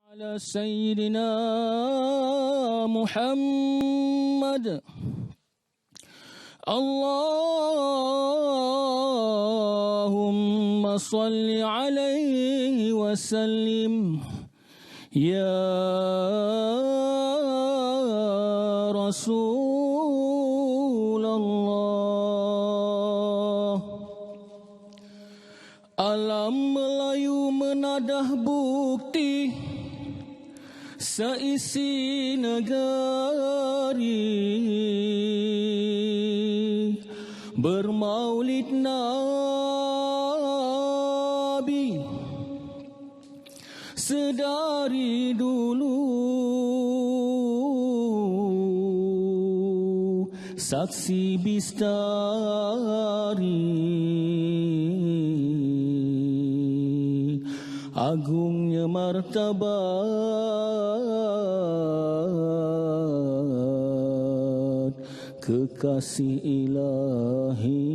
على سيدنا محمد اللهم صل عليه وسلم يا رسول الله. Alam Melayu menadah bukti seisi negeri bermaulid Nabi sedari dulu, saksi bistari agungnya martabat kekasih ilahi.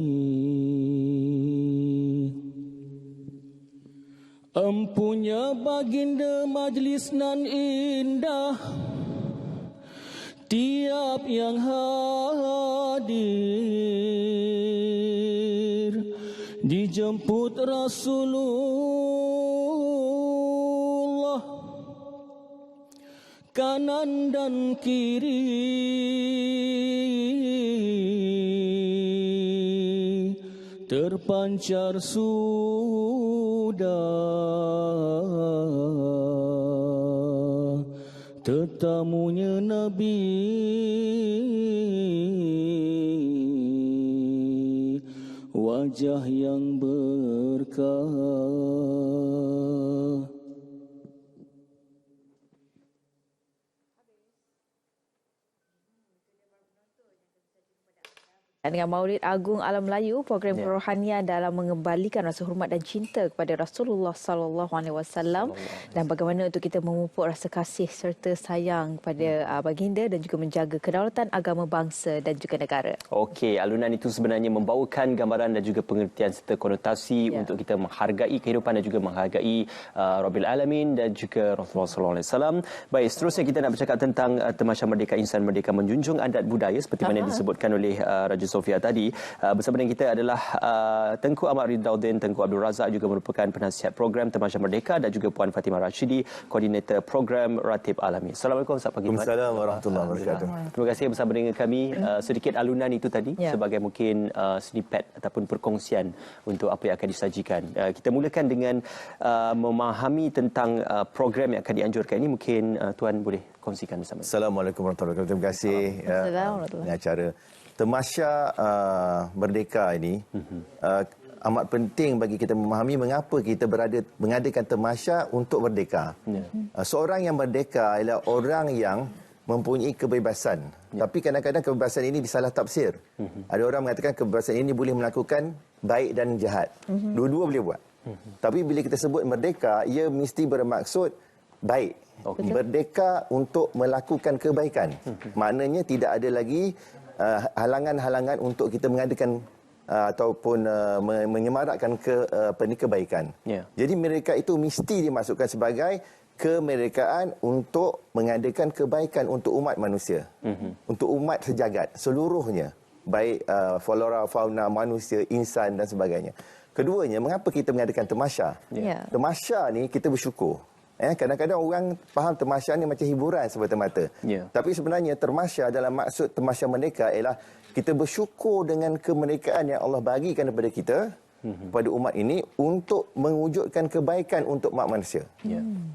Empunya baginda majlis nan indah, tiap yang hadir dijemput Rasulullah kanan dan kiri, terpancar sudah tetamunya Nabi, wajah yang berkah. Dengan Maulid Agung Alam Melayu, program kerohanian dalam mengembalikan rasa hormat dan cinta kepada Rasulullah sallallahu alaihi wasallam, dan bagaimana untuk kita memupuk rasa kasih serta sayang kepada baginda dan juga menjaga kedaulatan agama bangsa dan juga negara. Okey, alunan itu sebenarnya membawakan gambaran dan juga pengertian serta konotasi untuk kita menghargai kehidupan dan juga menghargai Rabbil Alamin dan juga Rasulullah sallallahu alaihi wasallam. Baik, seterusnya kita nak bercakap tentang Tamasya Merdeka Insan Merdeka menjunjung adat budaya seperti mana disebutkan oleh Raja Sofia tadi. Bersama dengan kita adalah Tengku Ahmad Ridauddin, Tengku Abdul Razak juga merupakan penasihat program Tamasya Merdeka, dan juga Puan Fatimah Rashidi, koordinator program Ratib Alami. Assalamualaikum, selamat pagi. Waalaikumsalam warahmatullahi wabarakatuh. Terima kasih bersama dengan kami. Sedikit alunan itu tadi sebagai mungkin snippet ataupun perkongsian untuk apa yang akan disajikan. Kita mulakan dengan memahami tentang program yang akan dianjurkan ini. Mungkin Tuan boleh kongsikan bersama. Assalamualaikum warahmatullahi wabarakatuh. Terima kasih Assalamualaikum. acara Tamasya Merdeka ini amat penting bagi kita memahami mengapa kita mengadakan tamasya untuk merdeka. Seorang yang merdeka adalah orang yang mempunyai kebebasan. Tapi kadang-kadang kebebasan ini disalah tafsir. Ada orang mengatakan kebebasan ini boleh melakukan baik dan jahat. Dua-dua boleh buat. Tapi bila kita sebut merdeka, ia mesti bermaksud baik. Merdeka untuk melakukan kebaikan. Maknanya tidak ada lagi halangan-halangan untuk kita mengadakan ataupun menyemarakkan kebaikan. Jadi mereka itu mesti dimasukkan sebagai kemerdekaan untuk mengadakan kebaikan untuk umat manusia. Untuk umat sejagat seluruhnya, baik flora, fauna, manusia, insan dan sebagainya. Keduanya, mengapa kita mengadakan tamasya? Tamasya ni kita bersyukur. Kadang-kadang orang faham tamasya ni macam hiburan semata-mata. Tapi sebenarnya tamasya dalam maksud tamasya merdeka ialah kita bersyukur dengan kemerdekaan yang Allah bagikan kepada kita, kepada umat ini, untuk mewujudkan kebaikan untuk umat manusia.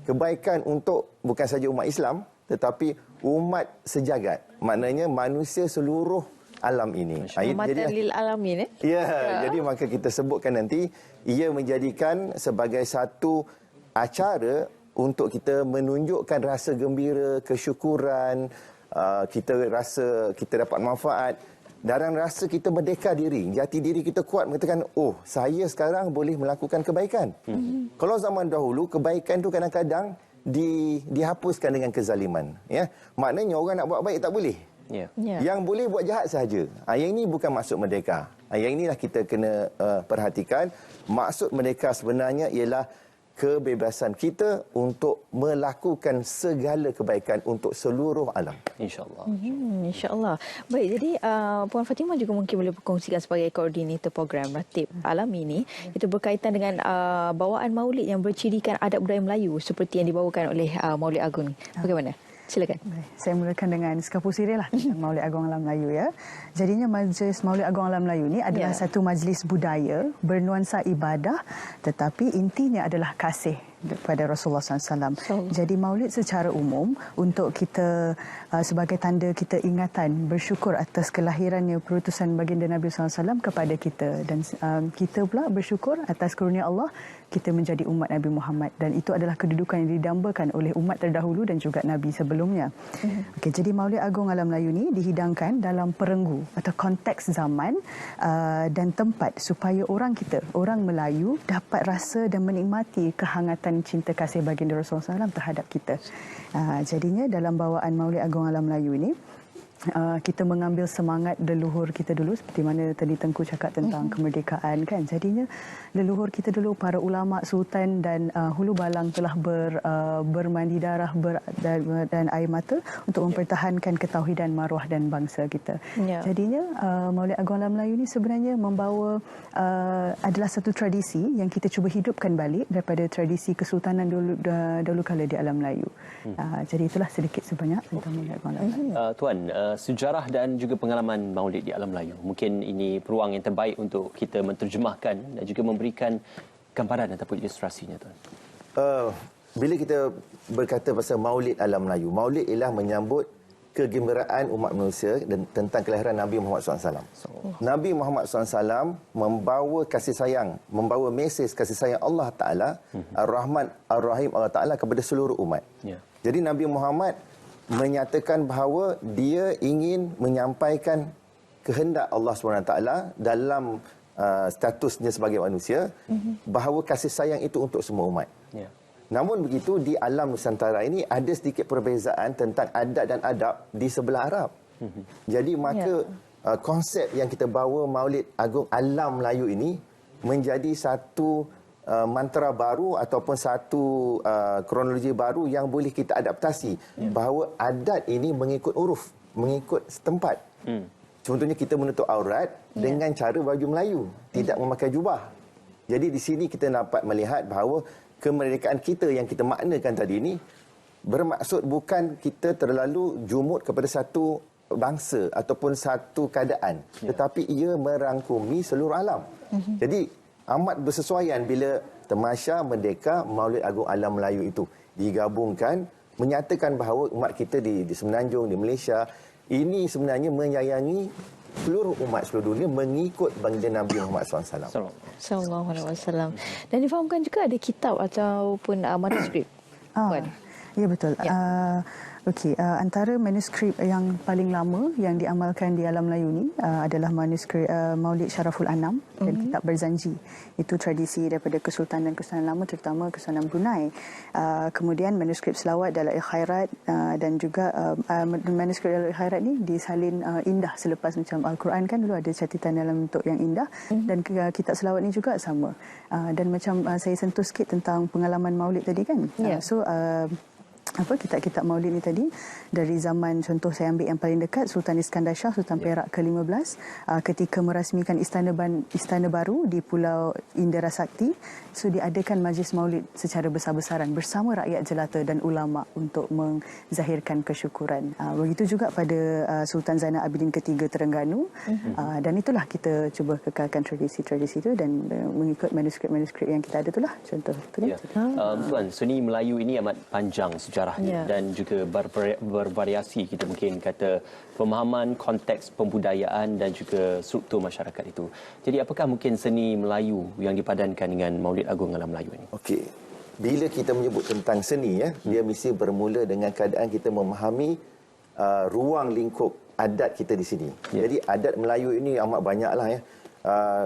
Kebaikan untuk bukan saja umat Islam, tetapi umat sejagat. Maknanya manusia seluruh alam ini. Rahmatan lil alamin. Jadi maka kita sebutkan nanti, ia menjadikan sebagai satu acara untuk kita menunjukkan rasa gembira, kesyukuran, kita rasa kita dapat manfaat dan rasa kita merdeka diri, jati diri kita kuat, mengatakan, oh, saya sekarang boleh melakukan kebaikan. Kalau zaman dahulu, kebaikan tu kadang-kadang dihapuskan dengan kezaliman. Maknanya orang nak buat baik tak boleh. Yang boleh buat jahat sahaja. Yang ini bukan maksud merdeka. Yang inilah kita kena perhatikan. Maksud merdeka sebenarnya ialah kebebasan kita untuk melakukan segala kebaikan untuk seluruh alam. InsyaAllah. InsyaAllah. Baik, jadi Puan Fatimah juga mungkin boleh berkongsikan sebagai koordinator program Ratib Alam ini. Itu berkaitan dengan bawaan maulid yang bercirikan adat budaya Melayu seperti yang dibawakan oleh Maulid Agung. Bagaimana? Silakan. Saya mulakan dengan Sekapu Sirih lah, Maulid Agung Alam Melayu ya. Jadinya Majlis Maulid Agung Alam Melayu ni adalah satu majlis budaya bernuansa ibadah, tetapi intinya adalah kasih kepada Rasulullah SAW. Jadi maulid secara umum untuk kita sebagai tanda kita ingatan bersyukur atas kelahirannya perutusan baginda Nabi SAW kepada kita, dan kita pula bersyukur atas karunia Allah kita menjadi umat Nabi Muhammad, dan itu adalah kedudukan yang didambakan oleh umat terdahulu dan juga Nabi sebelumnya. Okey, jadi Maulid Agung Alam Melayu ni dihidangkan dalam perenggu atau konteks zaman dan tempat supaya orang Melayu dapat rasa dan menikmati kehangatan cinta kasih baginda Rasulullah SAW terhadap kita. Jadinya dalam bawaan Maulid Agung Alam Melayu ini kita mengambil semangat leluhur kita dulu, seperti mana tadi Tengku cakap tentang kemerdekaan kan. Jadinya leluhur kita dulu, para ulama, sultan dan hulu balang telah bermandi darah dan air mata untuk mempertahankan ketauhidan maruah dan bangsa kita. Jadinya Maulid Agung Alam Melayu ini sebenarnya membawa adalah satu tradisi yang kita cuba hidupkan balik daripada tradisi kesultanan dahulu kala di Alam Melayu. Jadi itulah sedikit sebanyak tentang Maulid Agung Alam Melayu. Tuan, sejarah dan juga pengalaman Maulid di Alam Melayu. Mungkin ini peluang yang terbaik untuk kita menterjemahkan dan juga memberikan gambaran ataupun ilustrasinya, Tuan. Bila kita berkata pasal Maulid Alam Melayu, Maulid ialah menyambut kegembiraan umat manusia dan tentang kelahiran Nabi Muhammad SAW. Nabi Muhammad SAW membawa kasih sayang, membawa mesej kasih sayang Allah Ta'ala, Ar-Rahman, Ar-Rahim Allah Ta'ala kepada seluruh umat. Jadi Nabi Muhammad menyatakan bahawa dia ingin menyampaikan kehendak Allah SWT dalam statusnya sebagai manusia, bahawa kasih sayang itu untuk semua umat. Namun begitu, di alam Nusantara ini ada sedikit perbezaan tentang adat dan adab di sebelah Arab. Jadi maka konsep yang kita bawa Maulid Agung Alam Melayu ini menjadi satu mantra baru ataupun satu kronologi baru yang boleh kita adaptasi, bahawa adat ini mengikut uruf, mengikut setempat. Contohnya kita menutup aurat dengan cara baju Melayu, tidak memakai jubah. Jadi di sini kita dapat melihat bahawa kemerdekaan kita yang kita maknakan tadi ini bermaksud bukan kita terlalu jumut kepada satu bangsa ataupun satu keadaan, tetapi ia merangkumi seluruh alam. Jadi amat bersesuaian bila Tamasya Merdeka Maulid Agung Alam Melayu itu digabungkan, menyatakan bahawa umat kita di Semenanjung, di Malaysia ini sebenarnya menyayangi seluruh umat seluruh dunia mengikut baginda Nabi Muhammad SAW. Sallallahu alaihi wasallam. Dan difahamkan juga ada kitab ataupun manuskrip. Ya, betul. Okey, antara manuskrip yang paling lama yang diamalkan di Alam Melayu ni adalah manuskrip Maulid Syaraful Anam dan Kitab Berzanji. Itu tradisi daripada Kesultanan lama, terutama Kesultanan Brunei. Kemudian manuskrip selawat Dalail Khairat dan juga manuskrip Dalail Khairat ni disalin indah selepas macam Al-Quran kan dulu ada catatan dalam bentuk yang indah, dan kitab selawat ni juga sama. Dan macam saya sentuh sikit tentang pengalaman Maulid tadi kan. Kitab-kitab Maulid ni tadi dari zaman, contoh saya ambil yang paling dekat, Sultan Iskandar Shah, Sultan Perak ke-15, ketika merasmikan istana baru di Pulau Indera Sakti, so diadakan majlis Maulid secara besar-besaran bersama rakyat jelata dan ulama untuk menzahirkan kesyukuran. Begitu juga pada Sultan Zainal Abidin ke-3 Terengganu, dan itulah kita cuba kekalkan tradisi-tradisi itu dan mengikut manuskrip-manuskrip yang kita ada itulah contoh itu. Tuan, seni Melayu ini amat panjang sejarahnya dan juga bervariasi, kita mungkin kata pemahaman konteks pembudayaan dan juga struktur masyarakat itu. Jadi apakah mungkin seni Melayu yang dipadankan dengan Maulid Agung Alam Melayu ini? Okey. Bila kita menyebut tentang seni, dia mesti bermula dengan keadaan kita memahami ruang lingkup adat kita di sini. Jadi adat Melayu ini amat banyaklah ya.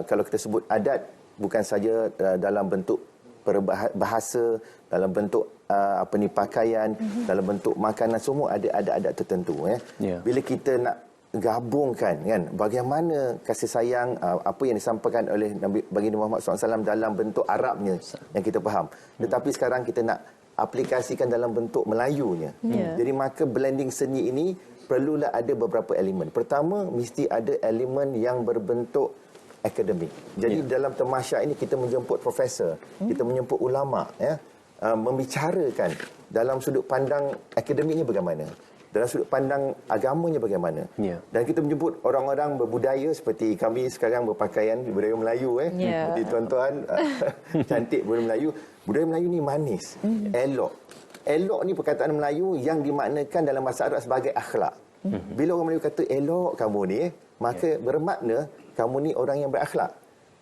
Kalau kita sebut adat, bukan saja dalam bentuk bahasa, dalam bentuk pakaian, dalam bentuk makanan, semua ada adat tertentu ya. Bila kita nak gabungkan kan bagaimana kasih sayang apa yang disampaikan oleh Nabi Baginda Muhammad SAW dalam bentuk Arabnya yang kita faham. Tetapi sekarang kita nak aplikasikan dalam bentuk Melayunya. Jadi maka blending seni ini perlulah ada beberapa elemen. Pertama, mesti ada elemen yang berbentuk akademik. Jadi dalam tamasya ini kita menjemput profesor, kita menjemput ulama, ya, membicarakan dalam sudut pandang akademiknya bagaimana, dalam sudut pandang agamanya bagaimana. Dan kita menjemput orang-orang berbudaya seperti kami sekarang berpakaian budaya Melayu, seperti tuan-tuan cantik budaya Melayu. Budaya Melayu ni manis, elok. Elok ni perkataan Melayu yang dimaknakan dalam bahasa Arab sebagai akhlak. Bila orang Melayu kata elok kamu ni, maka bermakna kamu ni orang yang berakhlak.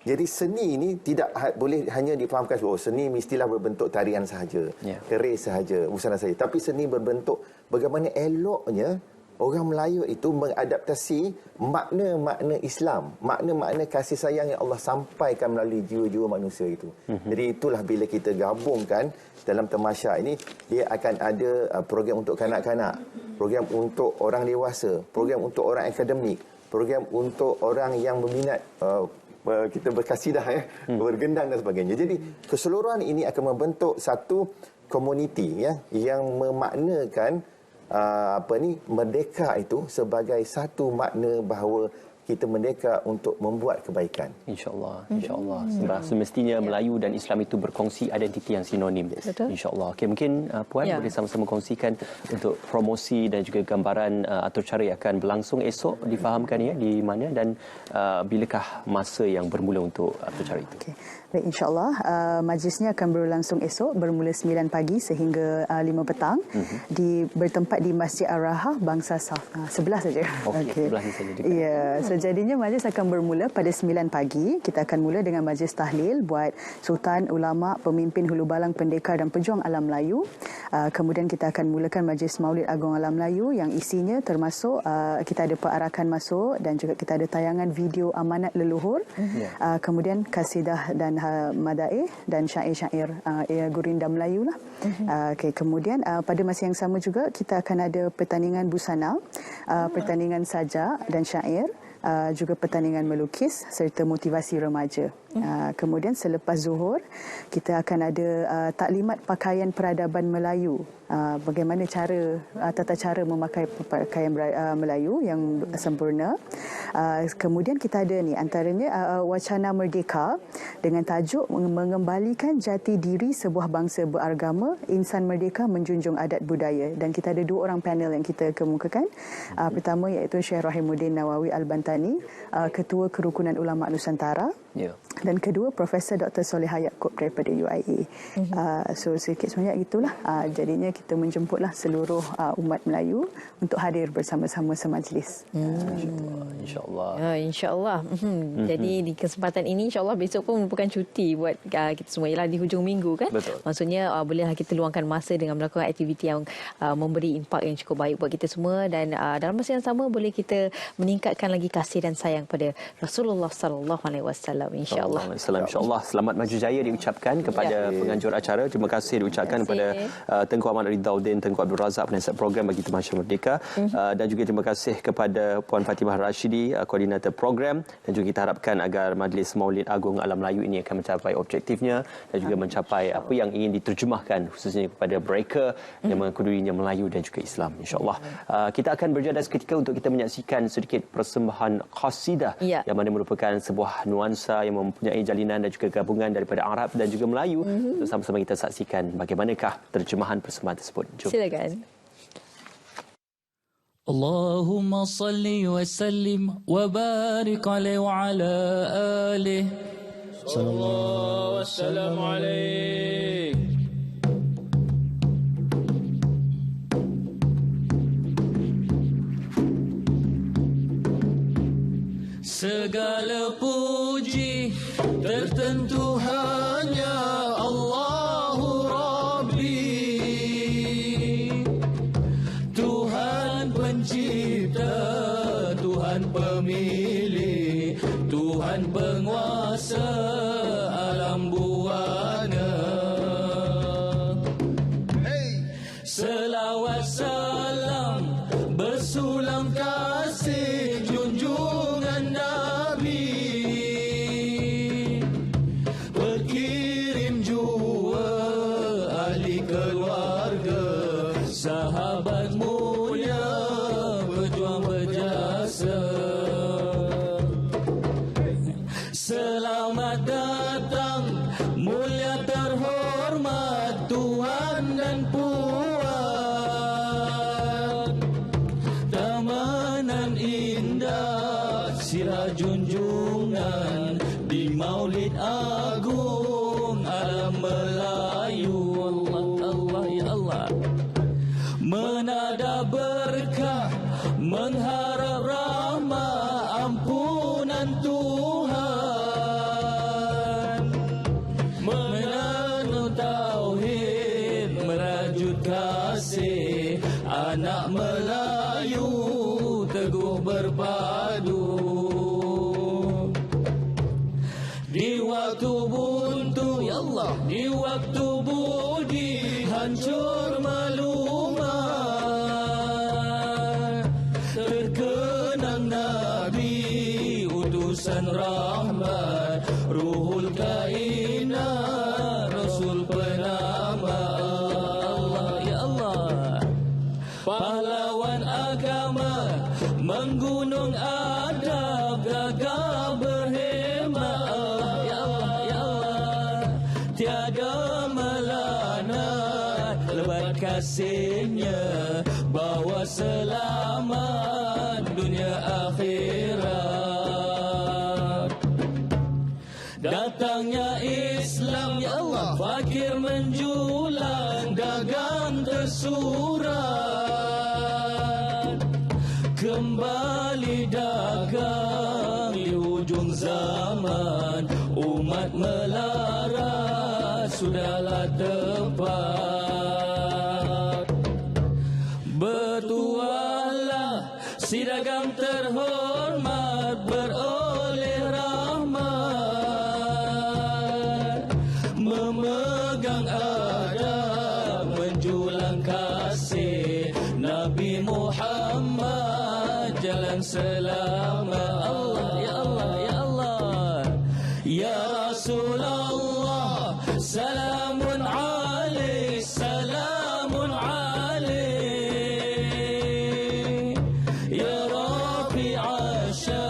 Jadi seni ini tidak boleh hanya difahamkan seni mestilah berbentuk tarian sahaja, keris sahaja, busana sahaja. Tapi seni berbentuk bagaimana eloknya orang Melayu itu mengadaptasi makna-makna Islam, makna-makna kasih sayang yang Allah sampaikan melalui jiwa-jiwa manusia itu. Jadi itulah bila kita gabungkan dalam tamasya ini, dia akan ada program untuk kanak-kanak, program untuk orang dewasa, program untuk orang akademik, program untuk orang yang berminat kita berkasidah, bergendang dan sebagainya. Jadi keseluruhan ini akan membentuk satu komuniti yang memaknakan merdeka itu sebagai satu makna bahawa kita merdeka untuk membuat kebaikan. InsyaAllah, insyaAllah. Semestinya Melayu dan Islam itu berkongsi identiti yang sinonim. InsyaAllah. Okey, mungkin Puan boleh sama-sama kongsikan untuk promosi dan juga gambaran atau cara yang akan berlangsung esok, difahamkan ya di mana dan bilakah masa yang bermula untuk acara itu. Okay. Baik, insyaAllah majlisnya akan berlangsung esok bermula 9 pagi sehingga 5 petang bertempat di Masjid Ar-Raha Bangsa Saf. Sebelah saja. Okey, sebelah saja juga. Ya, sejadinya majlis akan bermula pada 9 pagi. Kita akan mula dengan majlis tahlil buat sultan, ulama, pemimpin hulu balang, pendekar dan pejuang alam Melayu. Kemudian kita akan mulakan majlis Maulid Agung Alam Melayu yang isinya termasuk kita ada perarakan masuk dan juga kita ada tayangan video amanat leluhur. Kemudian kasidah dan madaih dan syair-syair gurinda Melayu lah. Okay, kemudian pada masa yang sama juga kita akan ada pertandingan busana, pertandingan sajak dan syair, juga pertandingan melukis serta motivasi remaja. Kemudian selepas zuhur kita akan ada taklimat pakaian peradaban Melayu. Bagaimana tata cara memakai pakaian Melayu yang sempurna. Kemudian kita ada ni antaranya wacana merdeka dengan tajuk mengembalikan jati diri sebuah bangsa beragama, insan merdeka menjunjung adat budaya, dan kita ada 2 orang panel yang kita kemukakan. Pertama iaitu Syekh Rahimuddin Nawawi Al-Bantani, Ketua Kerukunan Ulama Nusantara. Dan kedua Profesor Dr. Soleha Yaakob daripada UIA. So sedikit sebanyak itulah. Jadinya kita menjemputlah seluruh umat Melayu untuk hadir bersama-sama semajlis. InsyaAllah. InsyaAllah. Jadi di kesempatan ini insyaAllah besok pun merupakan cuti buat kita semua. Ialah di hujung minggu kan. Betul. Maksudnya bolehlah kita luangkan masa dengan melakukan aktiviti yang memberi impak yang cukup baik buat kita semua, dan dalam masa yang sama boleh kita meningkatkan lagi kasih dan sayang pada Rasulullah sallallahu alaihi wasallam, insya-Allah. InsyaAllah. Selamat maju jaya diucapkan kepada penganjur acara. Terima kasih diucapkan kepada Tengku Ahmad Ridauddin, Tengku Abdul Razak penasihat program bagi Tamasya Merdeka, dan juga terima kasih kepada Puan Fatimah Rashidi, koordinator program, dan juga kita harapkan agar Majlis Maulid Agung Alam Melayu ini akan mencapai objektifnya dan juga mencapai apa yang ingin diterjemahkan khususnya kepada mereka yang mengakuinya Melayu dan juga Islam, insya-Allah. Kita akan berjalan seketika untuk kita menyaksikan sedikit persembahan qasidah yang mana merupakan sebuah nuansa yang mempunyai jalinan dan juga gabungan daripada Arab dan juga Melayu. Untuk sama-sama kita saksikan bagaimanakah terjemahan persembahan tersebut. Jom. Silakan. Allahumma salli wa sallim wa barik alaihi wa ala alihi sallallahu wasallam alaihi. Segala puji tertentu hanya Allahu Rabbi, Tuhan pencipta, Tuhan pemilik, Tuhan penguasa alam buana. Selawat salam bersulam kasih dan puan, tamanan indah sirah junjungan di Maulid Agung alam Melayu. Allah ya Allah, menada berkah mengharap rahmat ampunan Tuhan, menanam tauhid merajut kasih anak Melayu teguh berpadu. Di waktu buntu ya Allah, di waktu budi hancur malumat, terkenang Nabi utusan rahmat, ruhul kainat Rasul penama. Allah ya Allah, pahlawan agama menggunung adab gagah berhemat. Ya Allah ya Allah, tiada melanat lebat kasihnya, bawa selamat dunia akhirat. Datangnya Islam ya Allah, fakir menjulang, dagang tersurat, kembali dagang di hujung zaman, umat melarat sudahlah tepat. Bertuahlah si dagang terhormat beroleh rahmat, memegang adab menjulang kasih Nabi Muhammad jalan selamat. Allah ya Allah ya Allah, ya Rasulullah salamun alaik, salamun alaik, ya Rafi Asha,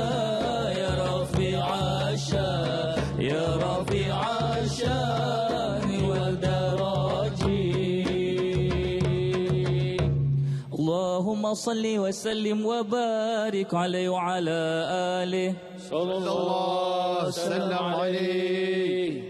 ya Rafi Asha, ya Rafi Asha wal daraji. Allahumma salli wa sallim wa barik alaihi wa ala alihi sallallahu alaihi wasallam.